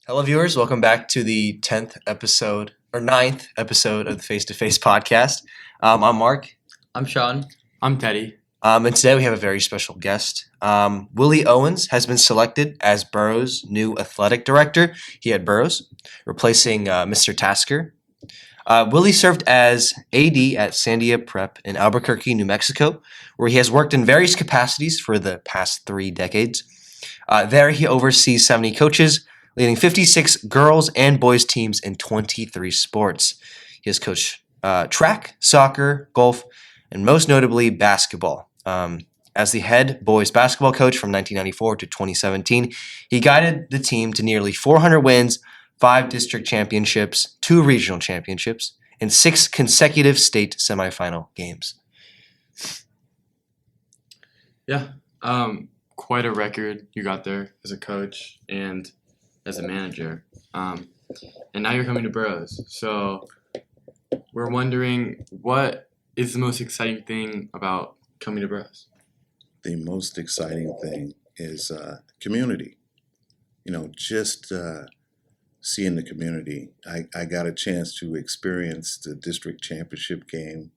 Hello, viewers. Welcome back to the 10th episode or 9th episode of the Face to Face podcast. I'm Mark. I'm Sean. I'm Teddy. And today we have a very special guest. Willie Owens has been selected as Burroughs' new athletic director. He had Burroughs, replacing Mr. Tasker. Willie served as AD at Sandia Prep in Albuquerque, New Mexico, where he has worked in various capacities for the past 3 decades. There he oversees 70 coaches, leading 56 girls and boys teams in 23 sports. He has coached track, soccer, golf, and most notably basketball. As the head boys basketball coach from 1994 to 2017, he guided the team to nearly 400 wins, 5 district championships, 2 regional championships, and 6 consecutive state semifinal games. Yeah, quite a record you got there as a coach and as a manager. And now you're coming to Burroughs. So we're wondering, what is the most exciting thing about coming to Burroughs? The most exciting thing is community. Just seeing the community. I got a chance to experience the district championship game,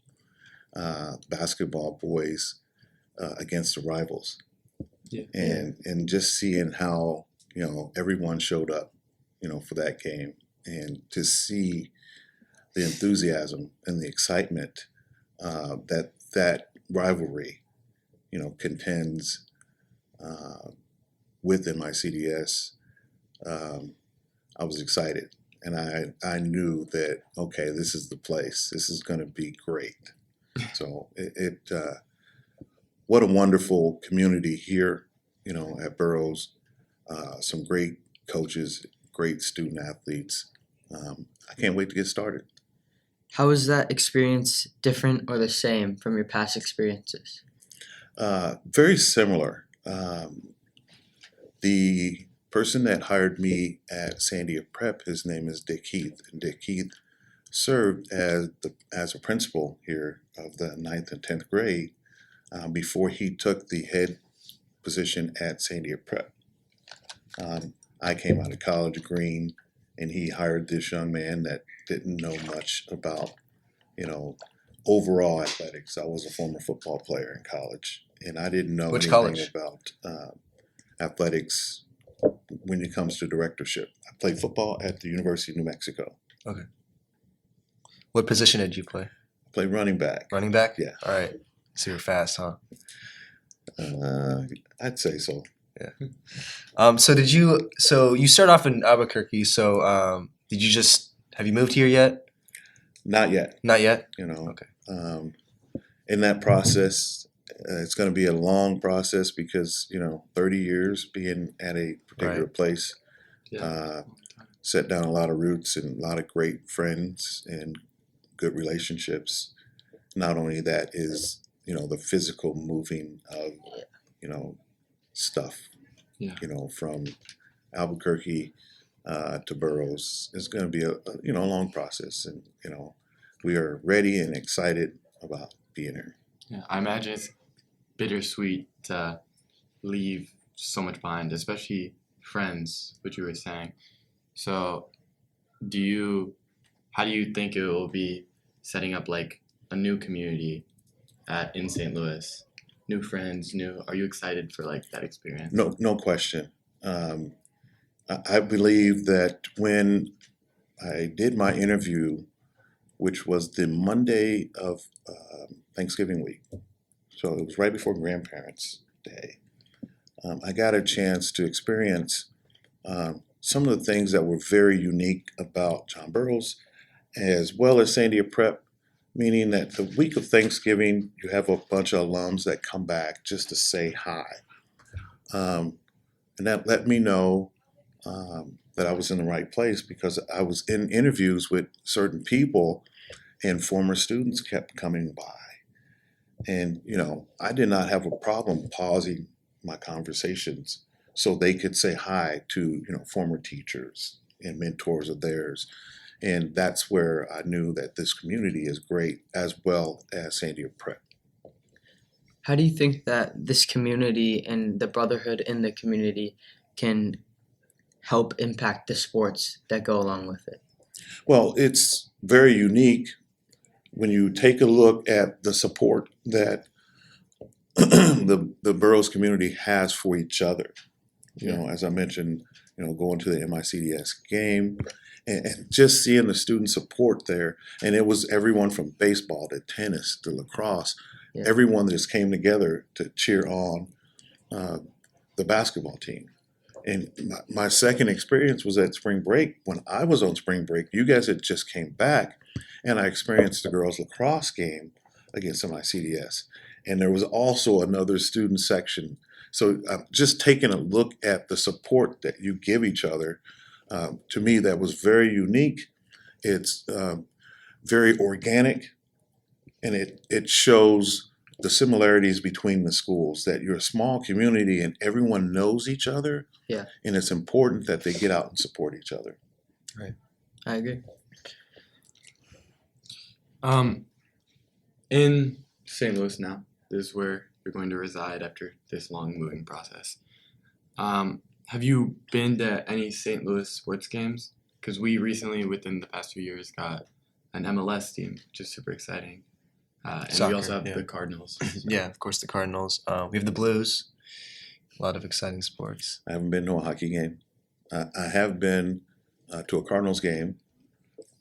basketball boys against the rivals. Yeah. And just seeing how, everyone showed up, for that game, and to see the enthusiasm and the excitement that rivalry, contends within my CDS. I was excited, and I knew that, okay, this is the place. This is going to be great. So what a wonderful community here, at Burroughs. Some great coaches, great student athletes. I can't wait to get started. How is that experience different or the same from your past experiences? Very similar. The person that hired me at Sandia Prep, his name is Dick Heath, and Dick Heath served as a principal here of the 9th and 10th grade before he took the head position at Sandia Prep. I came out of college green, and he hired this young man that didn't know much about, overall athletics. I was a former football player in college, and I didn't know Which anything college? about athletics when it comes to directorship. I played football at the University of New Mexico. Okay. What position did you play? I played running back. Running back? Yeah. All right. So you're fast, huh? I'd say so. Yeah. So you start off in Albuquerque. So have you moved here yet? Not yet. Not yet? Okay. Okay. In that process, it's going to be a long process because 30 years being at a particular Right. place, Yeah. set down a lot of roots and a lot of great friends and good relationships. Not only that is the physical moving of stuff. Yeah. From Albuquerque to Burroughs is going to be a long process, and we are ready and excited about being here. Yeah, I imagine it's bittersweet to leave so much behind, especially friends, which you were saying. So how do you think it will be setting up like a new community in St. Louis? New friends, are you excited for like that experience? No question. I believe that when I did my interview, which was the Monday of Thanksgiving week, so it was right before Grandparents' Day, I got a chance to experience some of the things that were very unique about John Burroughs, as well as Sandia Prep, meaning that the week of Thanksgiving, you have a bunch of alums that come back just to say hi. And that let me know that I was in the right place, because I was in interviews with certain people and former students kept coming by. And, I did not have a problem pausing my conversations so they could say hi to, former teachers and mentors of theirs. And that's where I knew that this community is great, as well as Sandia Prep. How do you think that this community and the brotherhood in the community can help impact the sports that go along with it? Well, it's very unique when you take a look at the support that the Burroughs community has for each other. You know, as I mentioned, going to the MICDS game and just seeing the student support there. And it was everyone from baseball to tennis to lacrosse, Yeah. everyone that just came together to cheer on the basketball team. And my second experience was at spring break. When I was on spring break, you guys had just came back, and I experienced the girls' lacrosse game against MICDS. And there was also another student section. So just taking a look at the support that you give each other, to me, that was very unique. It's very organic, and it shows the similarities between the schools, that you're a small community and everyone knows each other. Yeah. And it's important that they get out and support each other. I agree. In St. Louis now, this is where you're going to reside after this long moving process. Have you been to any St. Louis sports games? Because we recently, within the past few years, got an MLS team, which is super exciting. And Soccer, we also have yeah. the Cardinals. Yeah, of course, the Cardinals. We have the Blues. A lot of exciting sports. I haven't been to a hockey game. I have been to a Cardinals game.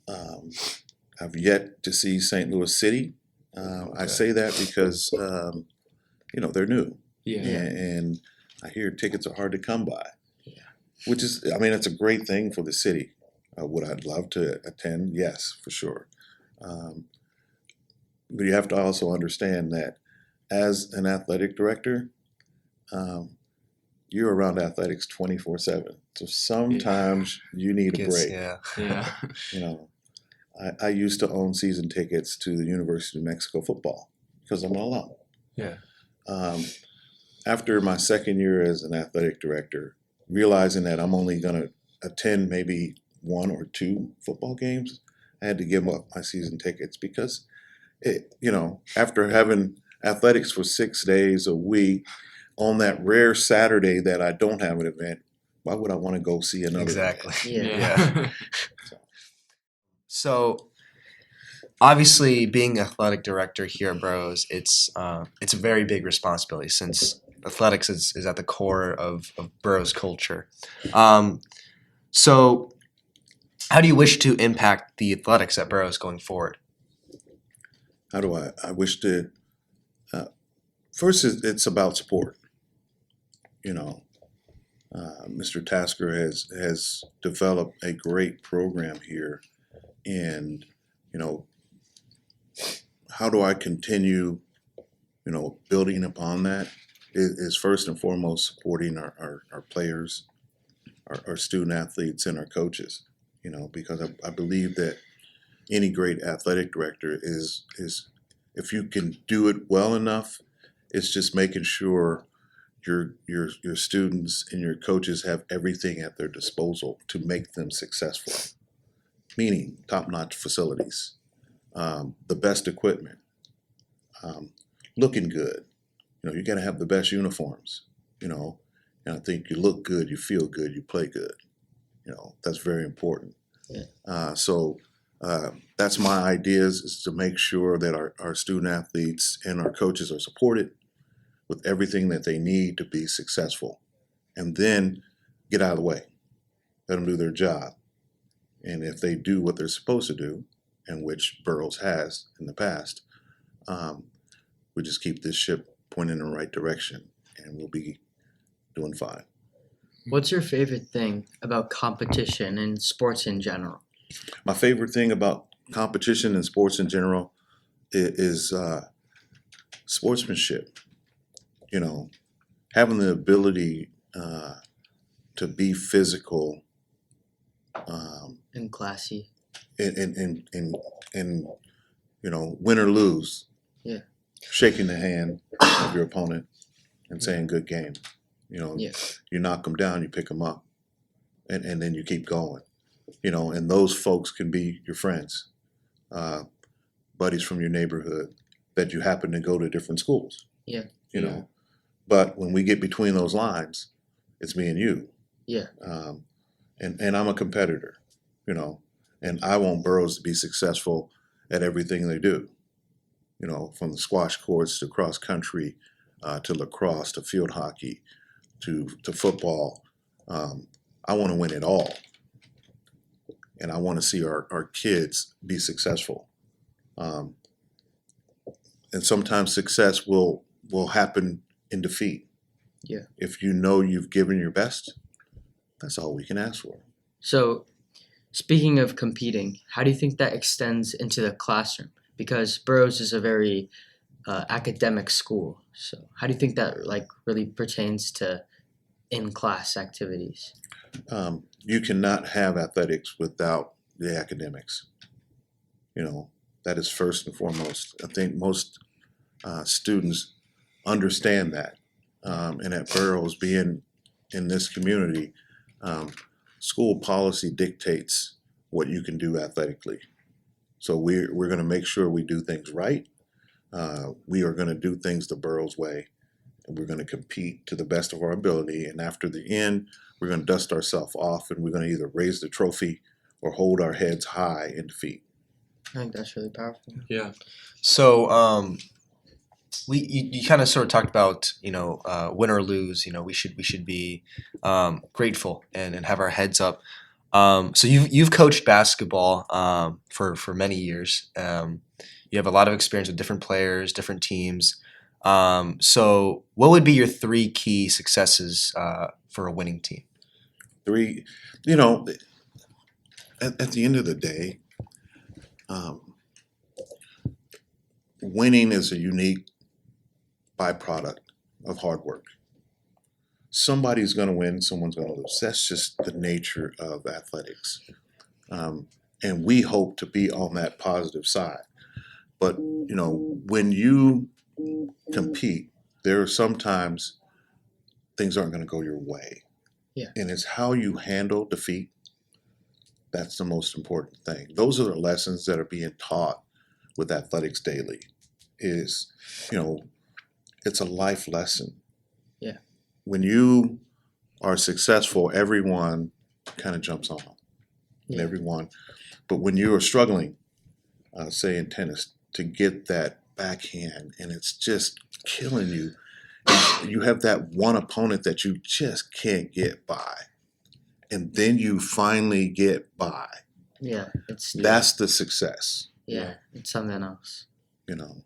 I've yet to see St. Louis City. I say that because, they're new. Yeah. And I hear tickets are hard to come by. Yeah. Which is, it's a great thing for the city. Would I love to attend? Yes, for sure. But you have to also understand that as an athletic director, you're around athletics 24/7. So sometimes you need a break. Yeah. Yeah. I used to own season tickets to the University of New Mexico football because I'm an alum. Yeah. After my second year as an athletic director, realizing that I'm only going to attend maybe 1 or 2 football games, I had to give up my season tickets because, after having athletics for 6 days a week, on that rare Saturday that I don't have an event, why would I want to go see another Exactly. event? Yeah. So, obviously, being athletic director here at Burroughs, it's a very big responsibility since athletics is at the core of Burroughs culture. So, how do you wish to impact the athletics at Burroughs going forward? How do I wish to, first it's about support. Mr. Tasker has developed a great program here, and how do I continue building upon that is first and foremost supporting our players, our student athletes, and our coaches, because I believe that any great athletic director is if you can do it well enough, it's just making sure your students and your coaches have everything at their disposal to make them successful, meaning top-notch facilities, the best equipment, looking good. You got to have the best uniforms, and I think you look good, you feel good, you play good. That's very important. Yeah. So that's my ideas, is to make sure that our student athletes and our coaches are supported with everything that they need to be successful, and then get out of the way, let them do their job. And if they do what they're supposed to do, and which Burroughs has in the past, we just keep this ship pointing in the right direction, and we'll be doing fine. What's your favorite thing about competition and sports in general? My favorite thing about competition and sports in general is sportsmanship. Having the ability to be physical, And classy. and win or lose. Yeah. Shaking the hand of your opponent and saying good game. Yeah. You knock them down, you pick them up, and then you keep going. And those folks can be your friends, buddies from your neighborhood that you happen to go to different schools. Yeah. But when we get between those lines, it's me and you. Yeah. and I'm a competitor, you know, and I want Burroughs to be successful at everything they do, you know, from the squash courts to cross country, to lacrosse, to field hockey, to football. I want to win it all, and I want to see our kids be successful. Um, and sometimes success will happen in defeat. Yeah. If you know you've given your best, that's all we can ask for. So, speaking of competing, how do you think that extends into the classroom? Because Burroughs is a very academic school. So, how do you think that like really pertains to in-class activities? You cannot have athletics without the academics. You know, that is first and foremost. I think most students understand that. And at Burroughs, being in this community, school policy dictates what you can do athletically. So we're going to make sure we do things right. We are going to do things the Burroughs way, and we're going to compete to the best of our ability. And after the end, we're going to dust ourselves off, and we're going to either raise the trophy or hold our heads high in defeat. I think that's really powerful. Yeah. So you kind of sort of talked about, you know, win or lose, you know, we should be grateful and have our heads up. So you've coached basketball for many years. You have a lot of experience with different players, different teams. So what would be your 3 key successes for a winning team? 3, you know, at the end of the day, winning is a unique byproduct of hard work. Somebody's going to win, someone's going to lose. That's just the nature of athletics. And we hope to be on that positive side. But, you know, when you compete, there are sometimes things aren't going to go your way. Yeah. And it's how you handle defeat. That's the most important thing. Those are the lessons that are being taught with athletics daily. Is, you know, it's a life lesson. Yeah. When you are successful, everyone kind of jumps on. And Yeah. everyone, but when you are struggling, say in tennis, to get that backhand and it's just killing you, you have that one opponent that you just can't get by. And then you finally get by. Yeah, it's That's the success, it's something else. you know.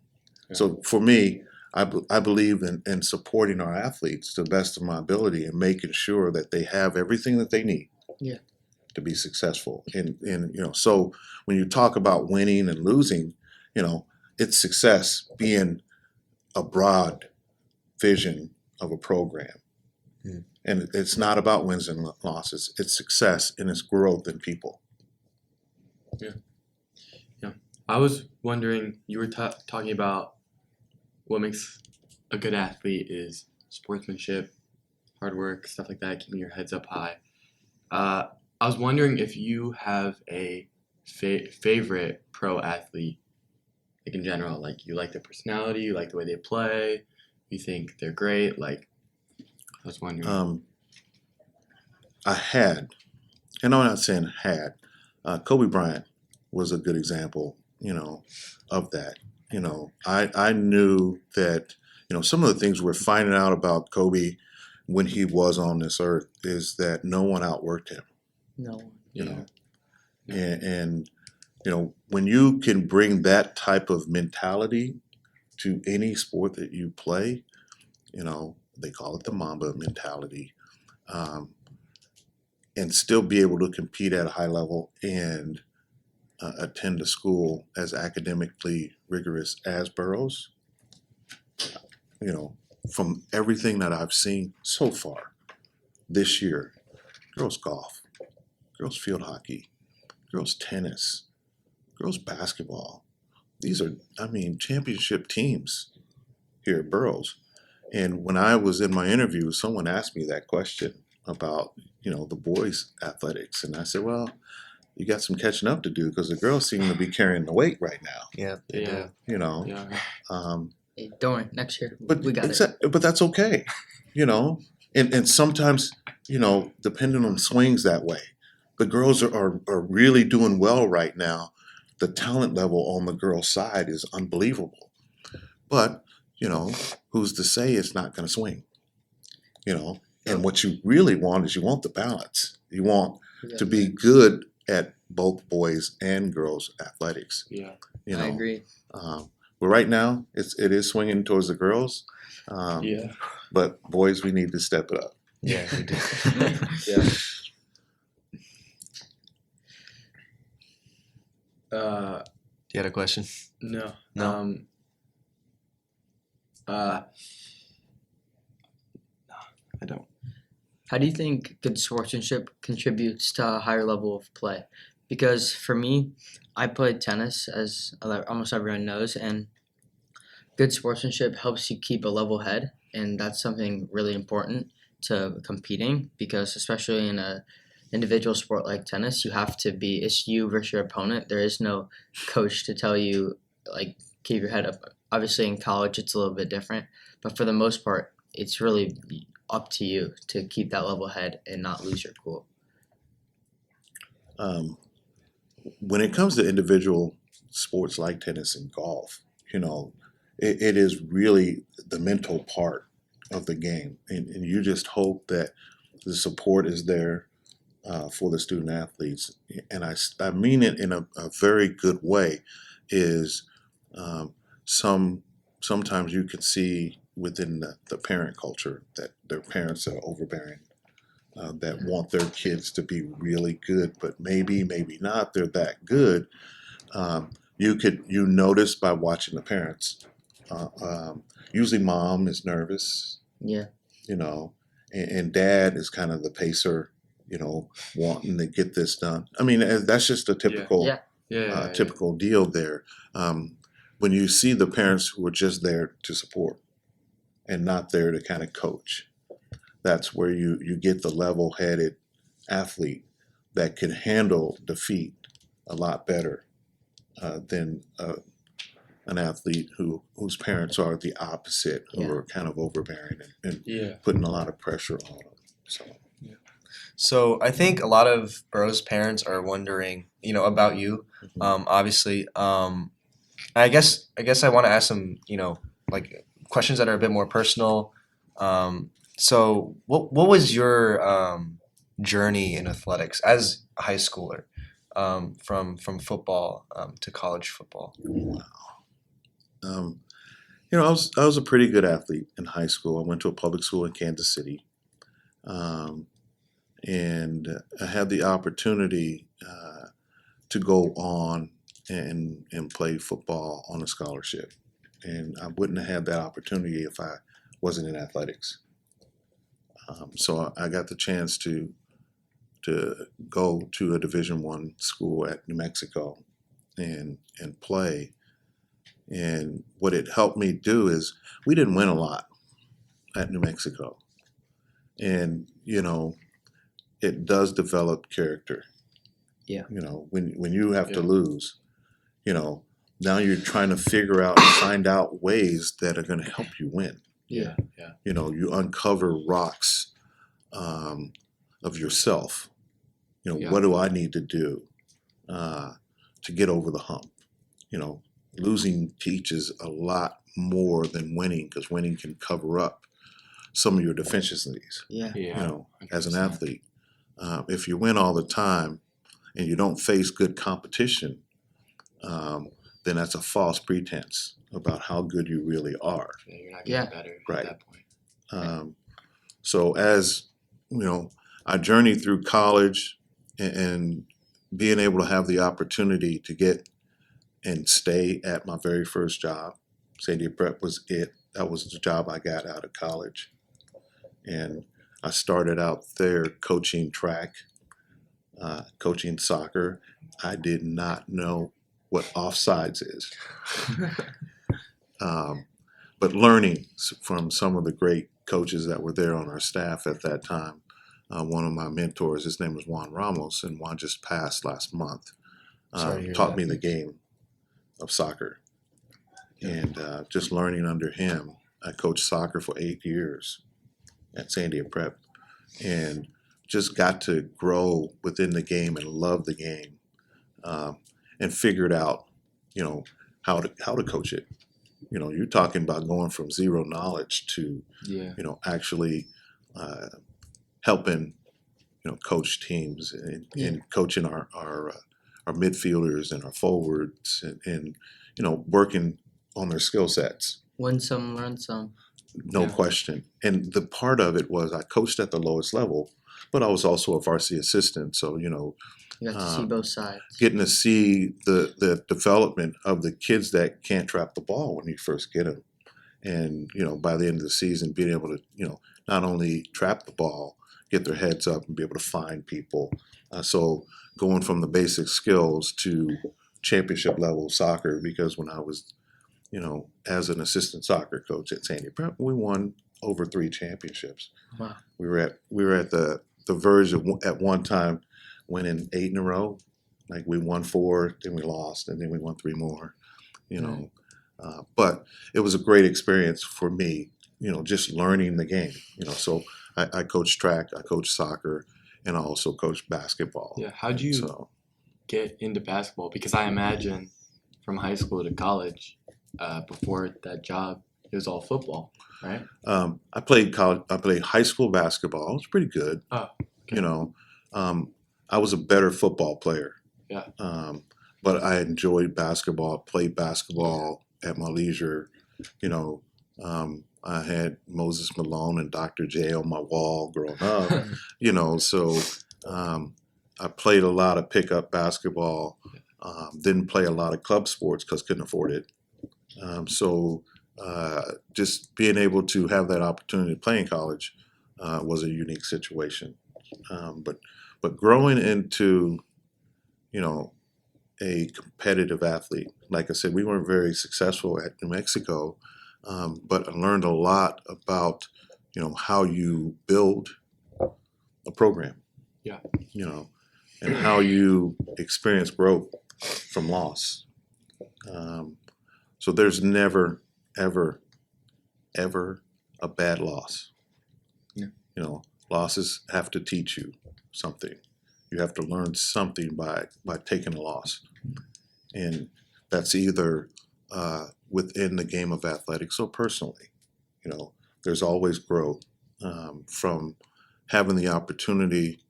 Yeah. So for me, I believe in supporting our athletes to the best of my ability and making sure that they have everything that they need to be successful. And you know, so when you talk about winning and losing, you know, it's success being a broad vision of a program. And it's not about wins and losses. It's success and it's growth in people. I was wondering, you were talking about what makes a good athlete is sportsmanship, hard work, stuff like that, keeping your heads up high. I was wondering if you have a favorite pro athlete, like in general, like you like their personality, you like the way they play, you think they're great, like I was wondering. I had, and I'm not saying had, Kobe Bryant was a good example, you know, of that. You know, I knew that, you know, some of the things we're finding out about Kobe when he was on this earth is that no one outworked him. No. You know, and you know, when you can bring that type of mentality to any sport that you play, you know, they call it the Mamba mentality, and still be able to compete at a high level and attend a school as academically rigorous as Burroughs, you know, from everything that I've seen so far this year, girls golf, girls field hockey, girls tennis, girls basketball. These are, I mean, championship teams here at Burroughs. And when I was in my interview, someone asked me that question about, you know, the boys' athletics. And I said, well, you got some catching up to do because the girls seem to be carrying the weight right now, Yeah, they Yeah. do. you know. Yeah. Hey, don't worry, next year But we got it. but that's okay, you know. And sometimes, you know, the pendulum swings that way. the girls are really doing well right now. The talent level on the girls' side is unbelievable. But, you know, who's to say it's not going to swing? You know, and what you really want is you want the balance. You want to be good at both boys and girls athletics. Yeah. You know, I agree. But right now it is swinging towards the girls. Yeah. But boys, we need to step it up. Yeah, we do. Yeah. You had a question? No. No. I don't. How do you think good sportsmanship contributes to a higher level of play? Because for me, I played tennis, as almost everyone knows, and good sportsmanship helps you keep a level head, and that's something really important to competing. Because especially in a individual sport like tennis, you have to be it's you versus your opponent. There is no coach to tell you like keep your head up. Obviously, in college, it's a little bit different, but for the most part, it's really up to you to keep that level head and not lose your cool. When it comes to individual sports like tennis and golf, you know, it is really the mental part of the game, and you just hope that the support is there for the student athletes, and I mean it in a very good way. Is sometimes you can see within the parent culture that their parents are overbearing, that want their kids to be really good, but maybe not they're that good. You notice by watching the parents. Usually, mom is nervous, Yeah. you know, and dad is kind of the pacer, you know, wanting to get this done. I mean, that's just a typical Yeah. typical deal there. When you see the parents who are just there to support and not there to kind of coach, that's where you get the level-headed athlete that can handle defeat a lot better than an athlete whose parents are the opposite, who are kind of overbearing and putting a lot of pressure on them. So I think a lot of Burroughs parents are wondering, you know, about you. Obviously, I guess I want to ask some, you know, like questions that are a bit more personal. So what was your journey in athletics as a high schooler, from football to college football? Wow. You know, I was a pretty good athlete in high school. I went to a public school in Kansas City, and I had the opportunity to go on and play football on a scholarship. And I wouldn't have had that opportunity if I wasn't in athletics. So I got the chance to go to a Division I school at New Mexico and play. And what it helped me do is we didn't win a lot at New Mexico. And, you know, it does develop character. Yeah. You know, when you have to lose, you know, now you're trying to figure out and find out ways that are going to help you win. Yeah. You know, you uncover rocks of yourself. You know, what do I need to do to get over the hump? You know, losing teaches a lot more than winning, because winning can cover up some of your deficiencies. Yeah. You know, as an 100%. athlete, if you win all the time and you don't face good competition, then that's a false pretense about how good you really are. Yeah, you're not getting better Right. at that point. So as you know, I journeyed through college and being able to have the opportunity to get and stay at my very first job. Sandia Prep was it. That was the job I got out of college. And I started out there coaching track, coaching soccer. I did not know what offsides is. But learning from some of the great coaches that were there on our staff at that time. One of my mentors, his name was Juan Ramos, and Juan just passed last month, Sorry to hear taught that. me the game of soccer. And just learning under him, I coached soccer for 8 years at Sandia Prep. And just got to grow within the game and love the game, and figured out, how to coach it. You're talking about going from zero knowledge to, Yeah. actually helping, coach teams and coaching our midfielders and our forwards and working on their skill sets. Win some, learn some. No Yeah. question. And the part of it was I coached at the lowest level, but I was also a varsity assistant. So, You got to see both sides. getting to see the development of the kids that can't trap the ball when you first get them. And, by the end of the season, being able to, not only trap the ball, get their heads up and be able to find people. So going from the basic skills to championship level soccer, because when I was, as an assistant soccer coach at Sandia Prep, we won over 3 championships. Wow. We were at the verge of at one time winning 8 in a row. Like we won 4, then we lost, and then we won 3 more. But it was a great experience for me. Just learning the game. So I coached track, I coached soccer, and I also coached basketball. Yeah. How'd you So get into basketball? Because I imagine from high school to college, before that job, it was all football, right? I played high school basketball. It was pretty good. Oh, okay. I was a better football player. Yeah. But I enjoyed basketball, played basketball at my leisure. I had Moses Malone and Dr. J on my wall growing up, so I played a lot of pickup basketball, didn't play a lot of club sports because couldn't afford it. So just being able to have that opportunity to play in college was a unique situation. But growing into, a competitive athlete, like I said, we weren't very successful at New Mexico, but I learned a lot about, how you build a program. Yeah. And how you experience growth from loss. So there's never, ever, ever a bad loss. Yeah. Losses have to teach you something. You have to learn something by taking a loss. And that's either within the game of athletics or personally. There's always growth from having the opportunity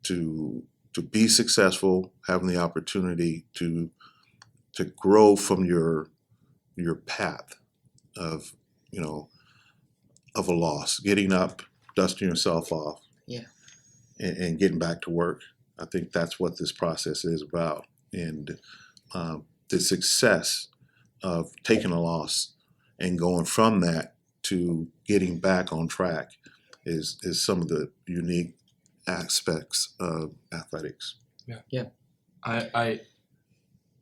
to be successful, having the opportunity to grow from your path of of a loss, getting up, dusting yourself off, and getting back to work. I think that's what this process is about, and the success of taking a loss and going from that to getting back on track is some of the unique aspects of athletics. Yeah. I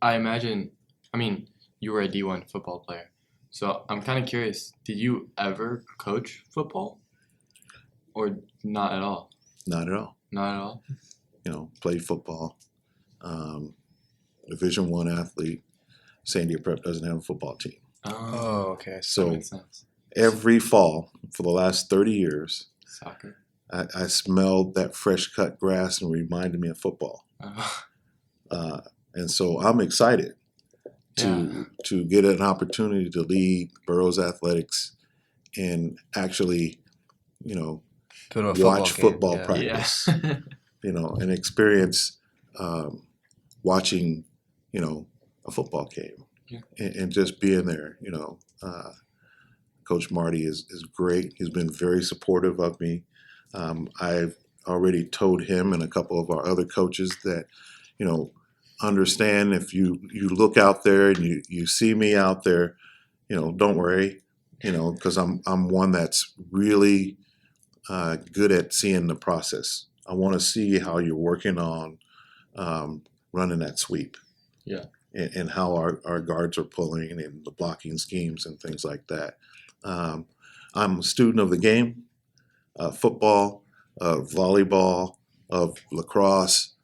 imagine. I mean, you were a D1 football player, so I'm kind of curious. Did you ever coach football, or not at all? Not at all. Not at all. Played football. Division I athlete. Sandia Prep doesn't have a football team. Oh, okay. that So makes sense. every fall for the last 30 years, Soccer. I smelled that fresh cut grass and reminded me of football. And so I'm excited to get an opportunity to lead Burroughs athletics and actually, Go to a watch game, football yeah. practice. Yeah. And experience watching, a football game, and just being there. Coach Marty is great. He's been very supportive of me. I've already told him and a couple of our other coaches that, understand if you look out there and you see me out there, don't worry, because I'm one that's really good at seeing the process. I want to see how you're working on running that sweep. Yeah. And how our guards are pulling and the blocking schemes and things like that. I'm a student of the game, football, of volleyball, of lacrosse,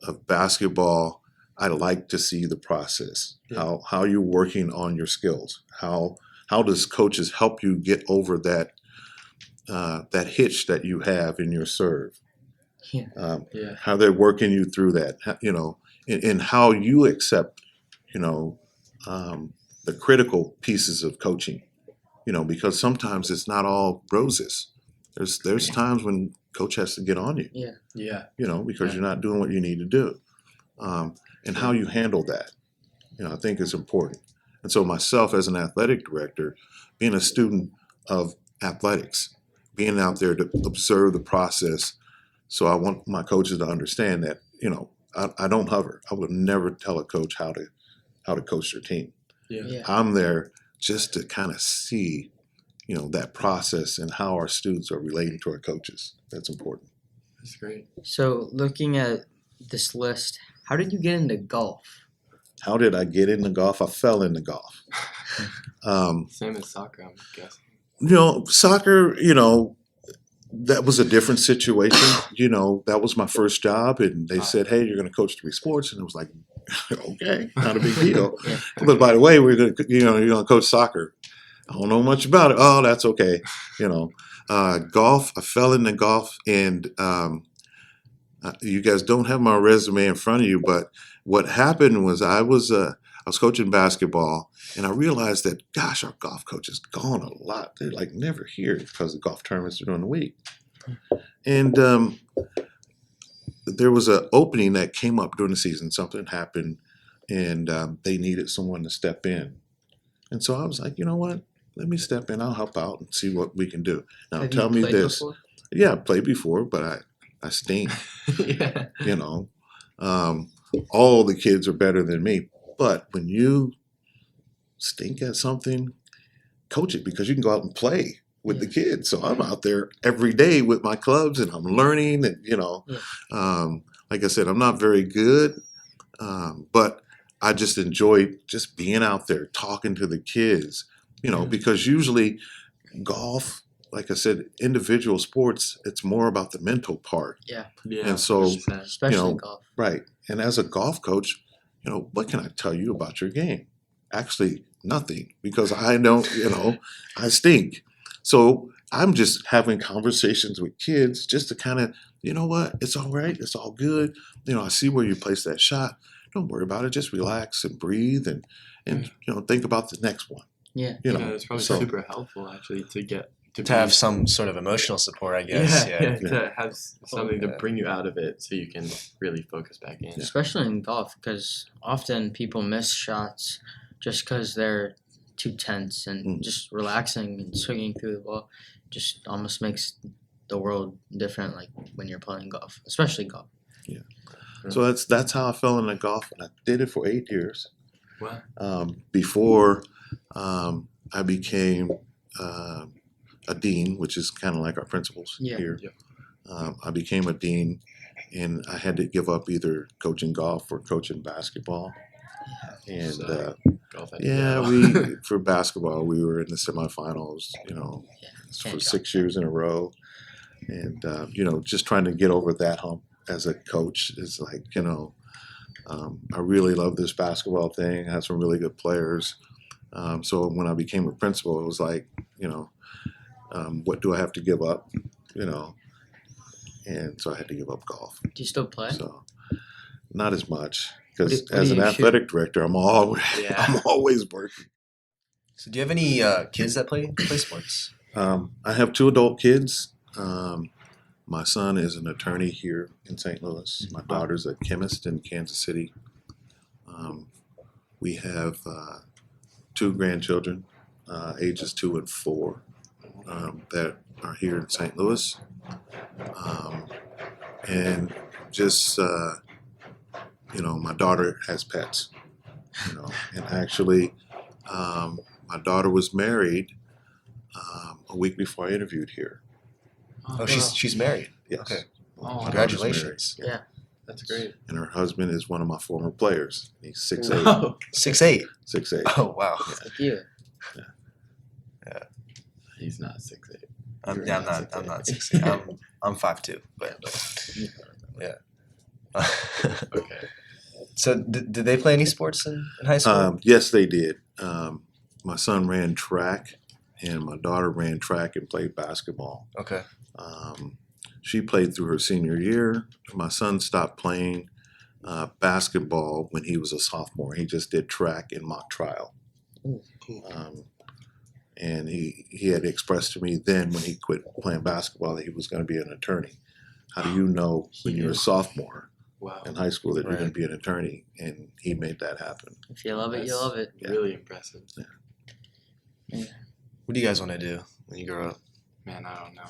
of basketball. I like to see the process, how you're working on your skills. How does coaches help you get over that that hitch that you have in your serve. Yeah. Yeah. How they're working you through that, and how you accept, the critical pieces of coaching, because sometimes it's not all roses. There's times when coach has to get on you, Yeah. because Yeah. you're not doing what you need to do, and how you handle that, I think is important. And so myself as an athletic director, being a student of athletics, being out there to observe the process. So I want my coaches to understand that, I don't hover. I would never tell a coach how to coach their team. Yeah. I'm there just to kind of see, that process and how our students are relating to our coaches. That's important. That's great. So looking at this list, how did you get into golf? How did I get into golf? I fell into golf. Same as soccer, I'm guessing. Soccer, that was a different situation. That was my first job, and they said, "Hey, you're going to coach 3 sports," and I was like, "Okay, not a big deal." Yeah. But by the way, we're going to, you're going to coach soccer. I don't know much about it. Oh, that's okay. Golf. I fell into golf, and you guys don't have my resume in front of you, but what happened was I was coaching basketball, and I realized that, gosh, our golf coach is gone a lot. They're like never here because the golf tournaments are during the week. And there was an opening that came up during the season. Something happened, and they needed someone to step in. And so I was like, you know what? Let me step in. I'll help out and see what we can do. Now, Have tell you me played this. before? Yeah, I played before, but I stink. Yeah. All the kids are better than me. But when you stink at something, coach it, because you can go out and play with the kids. So I'm out there every day with my clubs, and I'm learning. And like I said, I'm not very good, but I just enjoy just being out there talking to the kids. Because usually golf, like I said, individual sports, it's more about the mental part. Yeah. And so, 100%. Especially golf. Right. And as a golf coach, what can I tell you about your game? Actually, nothing, because I don't, I stink. So I'm just having conversations with kids just to kind of, what, it's all right. It's all good. I see where you place that shot. Don't worry about it. Just relax and breathe and think about the next one. Yeah. It's probably so- super helpful actually to get To have some sort of emotional support, I guess. Yeah, to have something to bring you out of it so you can really focus back in. Especially in golf, because often people miss shots just because they're too tense, and just relaxing and swinging through the ball just almost makes the world different, like when you're playing golf, especially golf. So that's how I fell into golf, and I did it for 8 years. Wow. Before I became a dean, which is kind of like our principals here. Yeah. I became a dean, and I had to give up either coaching golf or coaching basketball. And So, golf had to go. for basketball, we were in the semifinals, for 6 years in a row. And, just trying to get over that hump as a coach is like, I really love this basketball thing. I had some really good players. So when I became a principal, it was like, what do I have to give up? And so I had to give up golf. Do you still play? So not as much, because What do as an you athletic director, I'm always working. So do you have any kids that play sports? I have 2 adult kids. My son is an attorney here in St. Louis. My daughter's a chemist in Kansas City. We have 2 grandchildren, ages 2 and 4, that are here in St. Louis. And just, my daughter has pets, and actually, my daughter was married a week before I interviewed here. Oh, she's married. Yes. Okay. Oh, Congratulations. Yeah. That's great. And her husband is one of my former players. He's 6'8". Wow. 6'8". 6'8". Oh wow. Like you. He's not 6'8". I'm You're not 6'8". 6'8". I'm 5'2". But yeah. Okay. So did they play any sports in high school? Yes, they did. My son ran track and my daughter ran track and played basketball. Okay. She played through her senior year. My son stopped playing basketball when he was a sophomore. He just did track and mock trial. And he had expressed to me then when he quit playing basketball that he was going to be an attorney. How do you know when you're a sophomore Wow. in high school that you're Right. going to be an attorney? And he made that happen. If you love it, you love it. Yeah. Really impressive. What do you guys want to do when you grow up? Man, I don't know.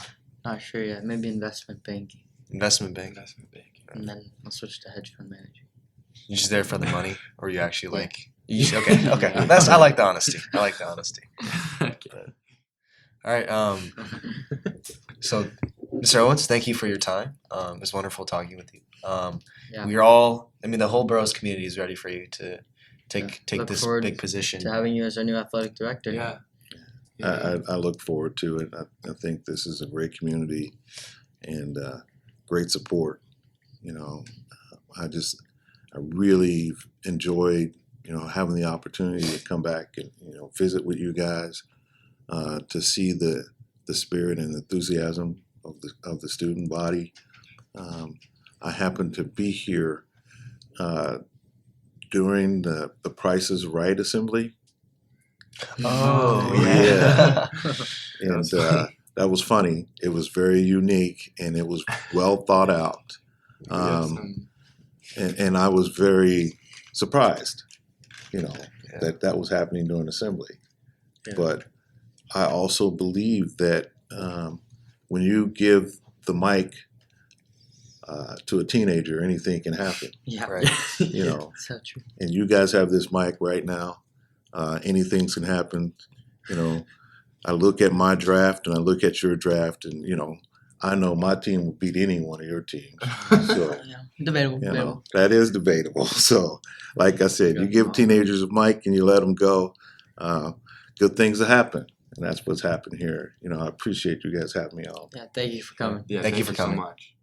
Not sure yet. Maybe investment banking, Investment bank. Investment banking. and then I'll switch to hedge fund managing. You just there for the money, or you actually Yeah. like? You just, okay. I like the honesty. Okay. All right. So, Mr. Owens, thank you for your time. It was wonderful talking with you. Yeah. We're all. I mean, the whole Burroughs community is ready for you to take Look this forward big position. To having you as our new athletic director. Yeah. I look forward to it. I think this is a great community and great support. You know, I really enjoyed, having the opportunity to come back and, visit with you guys, to see the spirit and enthusiasm of the student body. I happened to be here during the Price is Right assembly. Oh yeah. Yeah. And that was funny. It was very unique and it was well thought out. And I was very surprised, that was happening during assembly. Yeah. But I also believe that when you give the mic to a teenager, anything can happen. Yeah. Right. So true. And you guys have this mic right now. Anything can happen. I look at my draft and I look at your draft, and I know my team will beat any one of your teams. So Yeah. Debatable. that is debatable. So, like I said, you give teenagers a mic and you let them go. Good things will happen, and that's what's happened here. I appreciate you guys having me on. Yeah. Thank you for coming. Yeah, Thank you for so coming. much.